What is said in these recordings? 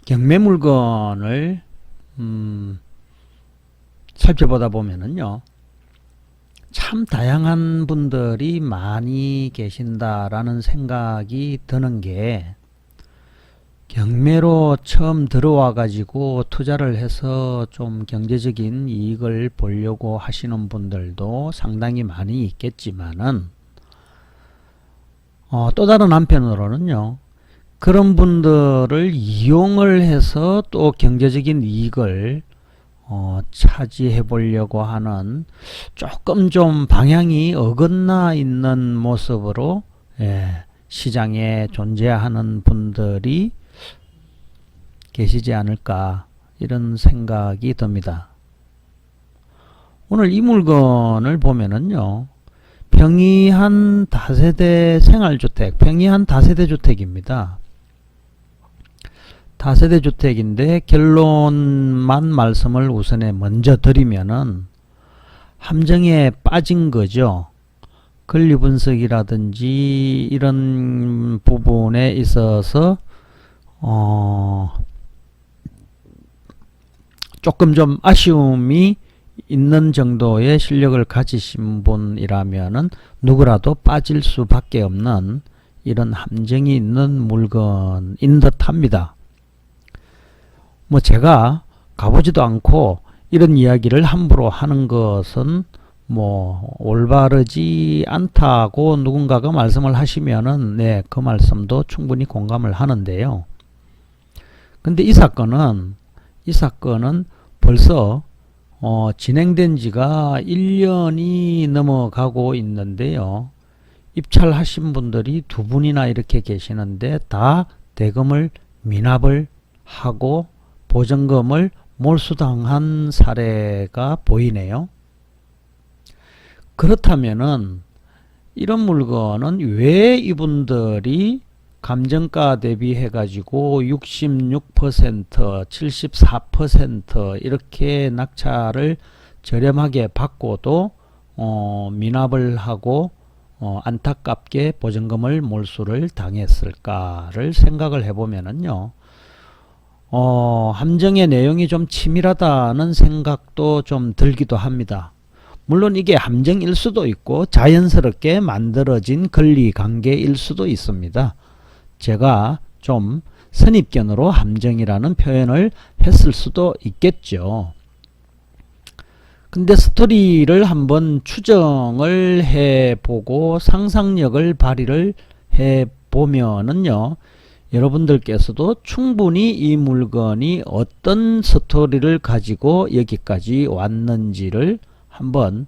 경매 물건을 살펴보다 보면은요, 참 다양한 분들이 많이 계신다라는 생각이 드는 게, 경매로 처음 들어와 가지고 투자를 해서 좀 경제적인 이익을 보려고 하시는 분들도 상당히 많이 있겠지만은, 또 다른 한편으로는요, 그런 분들을 이용을 해서 또 경제적인 이익을 차지해 보려고 하는 조금 좀 방향이 어긋나 있는 모습으로 시장에 존재하는 분들이 계시지 않을까, 이런 생각이 듭니다. 오늘 이 물건을 보면은요, 평이한 다세대 생활주택, 평이한 다세대 주택입니다. 다세대 주택인데 결론만 말씀을 우선에 먼저 드리면은 함정에 빠진 거죠. 권리분석이라든지 이런 부분에 있어서 조금 좀 아쉬움이 있는 정도의 실력을 가지신 분이라면은 누구라도 빠질 수밖에 없는 이런 함정이 있는 물건인 듯 합니다. 뭐 제가 가보지도 않고 이런 이야기를 함부로 하는 것은 뭐 올바르지 않다고 누군가가 말씀을 하시면은 그 말씀도 충분히 공감을 하는데요. 근데 이 사건은 벌써 진행된 지가 1년이 넘어가고 있는데요. 입찰하신 분들이 두 분이나 이렇게 계시는데 다 대금을 미납을 하고 보증금을 몰수당한 사례가 보이네요. 그렇다면은 이런 물건은 왜 이분들이 감정가 대비해 가지고 66%, 74% 이렇게 낙찰을 저렴하게 받고도 미납을 하고 안타깝게 보증금을 몰수를 당했을까를 생각을 해보면은요, 함정의 내용이 좀 치밀하다는 생각도 좀 들기도 합니다. 물론 이게 함정일 수도 있고 자연스럽게 만들어진 권리관계일 수도 있습니다. 제가 좀 선입견으로 함정이라는 표현을 했을 수도 있겠죠. 근데 스토리를 한번 추정을 해보고 상상력을 발휘를 해보면은요, 여러분들께서도 충분히 이 물건이 어떤 스토리를 가지고 여기까지 왔는지를 한번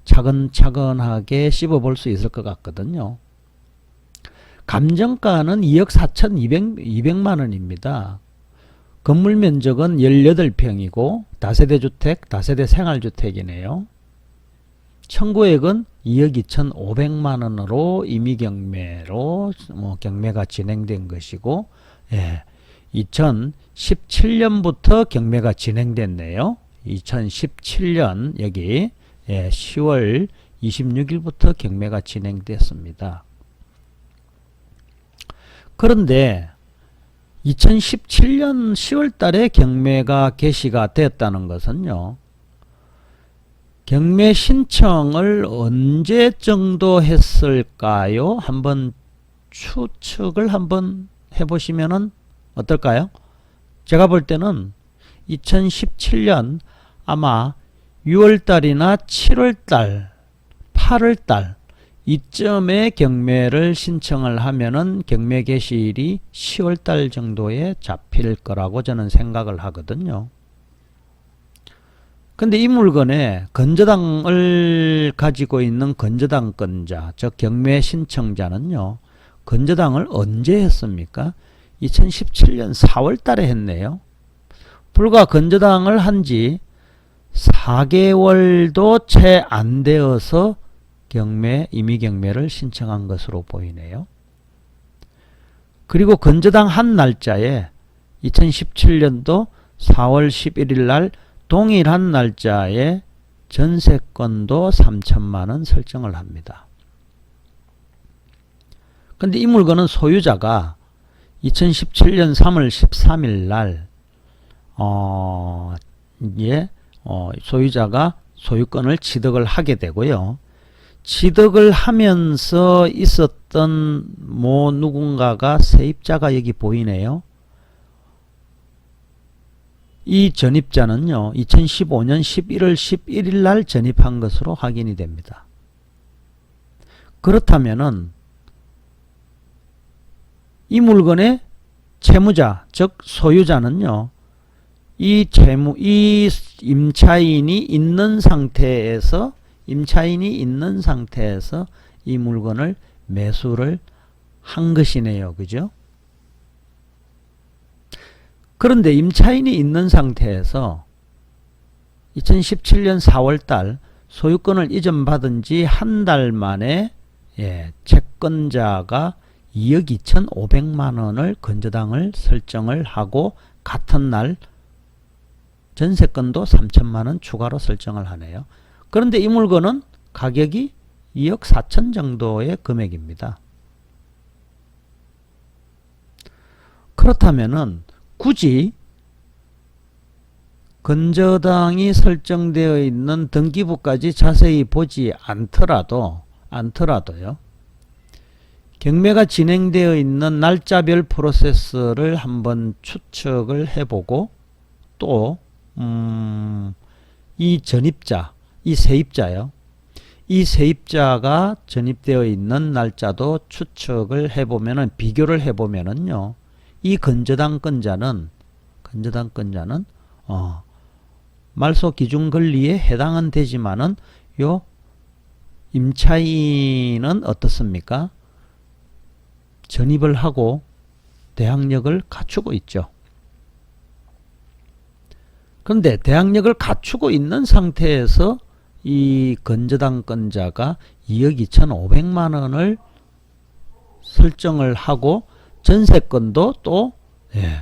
차근차근하게 씹어볼 수 있을 것 같거든요. 감정가는 2억 4,200만 원입니다. 건물 면적은 18평이고 다세대 주택, 다세대 생활주택이네요. 청구액은 2억 2,500만 원으로 임의경매로 경매가 진행된 것이고, 2017년부터 경매가 진행됐네요. 2017년 여기 10월 26일부터 경매가 진행됐습니다. 그런데 2017년 10월 달에 경매가 개시가 됐다는 것은요, 경매 신청을 언제 정도 했을까요? 한번 추측을 한번 해보시면 어떨까요? 제가 볼 때는 2017년 아마 6월달이나 7월달, 8월달 이쯤에 경매를 신청을 하면은 경매 개시일이 10월달 정도에 잡힐 거라고 저는 생각을 하거든요. 근데 이 물건에 건저당을 가지고 있는 건저당권자, 즉 경매 신청자는요, 건저당을 언제 했습니까? 2017년 4월 달에 했네요. 불과 건저당을 한 지 4개월도 채 안 되어서 임의경매를 신청한 것으로 보이네요. 그리고 건저당 한 날짜에 2017년도 4월 11일 날 동일한 날짜에 전세권도 3천만원 설정을 합니다. 근데 이 물건은 소유자가 2017년 3월 13일 날 소유자가 소유권을 취득을 하게 되고요. 취득을 하면서 있었던 뭐 누군가가 세입자가 여기 보이네요. 이 전입자는요, 2015년 11월 11일 날 전입한 것으로 확인이 됩니다. 그렇다면은 이 물건의 채무자, 즉 소유자는요, 이 임차인이 있는 상태에서 이 물건을 매수를 한 것이네요. 그죠? 그런데 임차인이 있는 상태에서 2017년 4월달 소유권을 이전받은 지 한 달 만에 채권자가 2억 2,500만 원을 건저당을 설정을 하고 같은 날 전세권도 3천만 원 추가로 설정을 하네요. 그런데 이 물건은 가격이 2억 4천 정도의 금액입니다. 그렇다면은 굳이 건저당이 설정되어 있는 등기부까지 자세히 보지 않더라도요. 경매가 진행되어 있는 날짜별 프로세스를 한번 추측을 해보고 또 이 전입자, 이 세입자요. 이 세입자가 전입되어 있는 날짜도 추측을 해보면은 비교를 해보면은요. 이 건저당권자는 말소 기준 권리에 해당은 되지만은 요 임차인은 어떻습니까? 전입을 하고 대항력을 갖추고 있죠. 그런데 대항력을 갖추고 있는 상태에서 이 건저당권자가 2억 2,500만 원을 설정을 하고 전세권도 또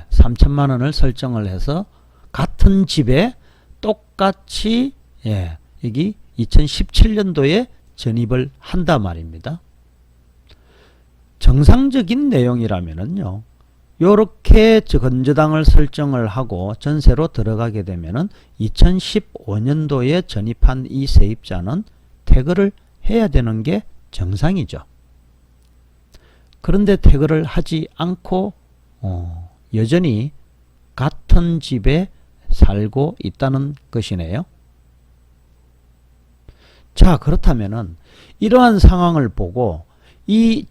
3천만 원을 설정을 해서 같은 집에 똑같이 여기 2017년도에 전입을 한단 말입니다. 정상적인 내용이라면은요. 요렇게 건저당을 설정을 하고 전세로 들어가게 되면은 2015년도에 전입한 이 세입자는 퇴거를 해야 되는 게 정상이죠. 그런데 퇴거를 하지 않고 여전히 같은 집에 살고 있다는 것이네요. 자, 그렇다면은 이러한 상황을 보고 이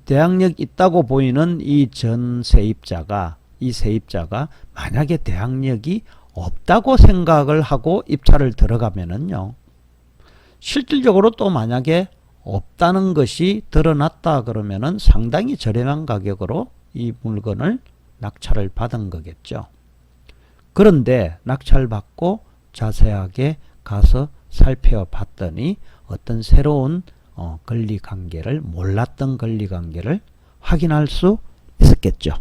대항력 있다고 보이는 이 세입자가 만약에 대항력이 없다고 생각을 하고 입찰을 들어가면은요. 실질적으로 또 만약에 없다는 것이 드러났다 그러면은 상당히 저렴한 가격으로 이 물건을 낙찰을 받은 거겠죠. 그런데 낙찰받고 자세하게 가서 살펴봤더니 어떤 새로운 권리관계를 몰랐던 권리관계를 확인할 수 있었겠죠.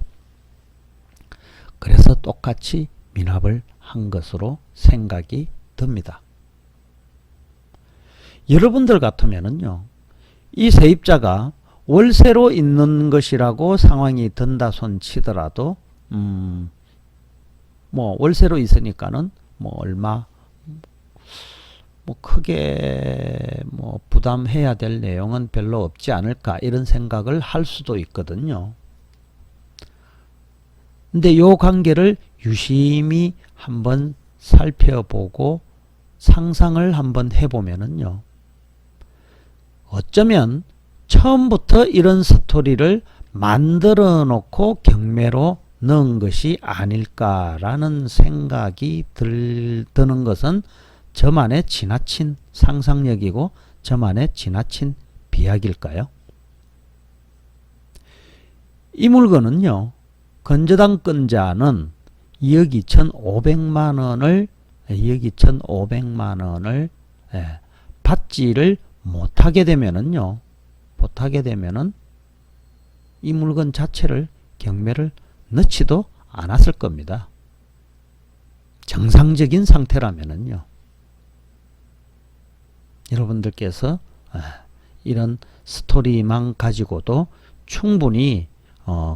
그래서 똑같이 미납을 한 것으로 생각이 듭니다. 여러분들 같으면은요, 이 세입자가 월세로 있는 것이라고 상황이 든다 손 치더라도 뭐 월세로 있으니까는 뭐 얼마 크게 부담해야 될 내용은 별로 없지 않을까 이런 생각을 할 수도 있거든요. 근데 이 관계를 유심히 한번 살펴보고 상상을 한번 해보면은요. 어쩌면 처음부터 이런 스토리를 만들어 놓고 경매로 넣은 것이 아닐까라는 생각이 드는 것은 저만의 지나친 상상력이고 저만의 지나친 비약일까요? 이 물건은요. 건저당권자는 2억 2,500만 원을 받지를 못하게 되면은 이 물건 자체를 경매를 넣지도 않았을 겁니다. 정상적인 상태라면은요. 여러분들께서 이런 스토리만 가지고도 충분히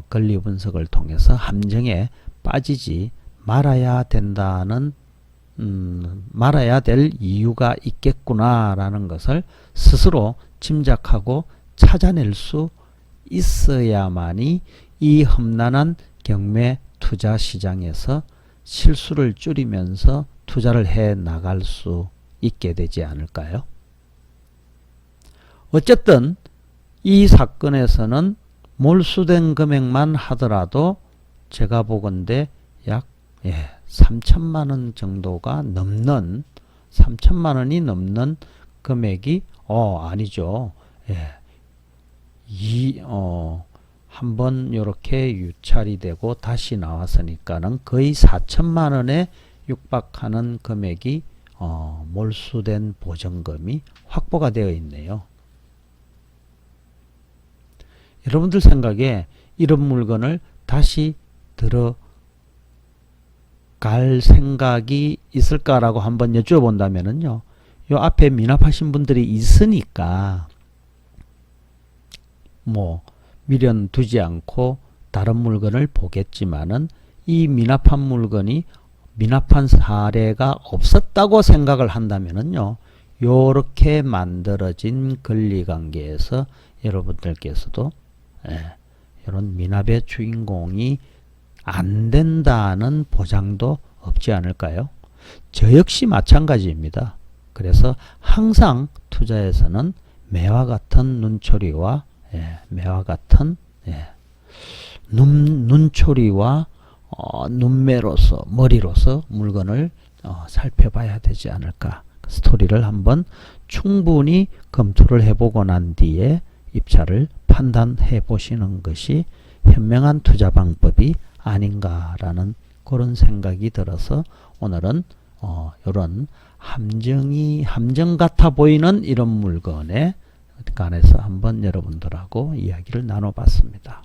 권리 분석을 통해서 함정에 빠지지 말아야 된다는 말아야 될 이유가 있겠구나라는 것을 스스로 짐작하고 찾아낼 수 있어야만이 이 험난한 경매 투자 시장에서 실수를 줄이면서 투자를 해 나갈 수 있게 되지 않을까요? 어쨌든 이 사건에서는 몰수된 금액만 하더라도 제가 보건대 약 3천만 원 정도가 넘는 3천만 원이 넘는 금액이 아니죠. 한번 이렇게 유찰이 되고 다시 나왔으니까는 거의 4천만 원에 육박하는 금액이 몰수된 보전금이 확보가 되어 있네요. 여러분들 생각에 이런 물건을 다시 들어갈 생각이 있을까라고 한번 여쭤본다면요. 요 앞에 미납하신 분들이 있으니까 미련 두지 않고 다른 물건을 보겠지만은 이 미납한 물건이 미납한 사례가 없었다고 생각을 한다면은요. 요렇게 만들어진 권리관계에서 여러분들께서도 이런 미납의 주인공이 안 된다는 보장도 없지 않을까요? 저 역시 마찬가지입니다. 그래서 항상 투자에서는 매와 같은 눈초리와 매와 같은 눈초리와 눈매로서 머리로서 물건을 살펴봐야 되지 않을까. 스토리를 한번 충분히 검토를 해보고 난 뒤에 입찰을 판단해 보시는 것이 현명한 투자 방법이 아닌가라는 그런 생각이 들어서 오늘은 이런 함정 같아 보이는 이런 물건에 관해서 한번 여러분들하고 이야기를 나눠봤습니다.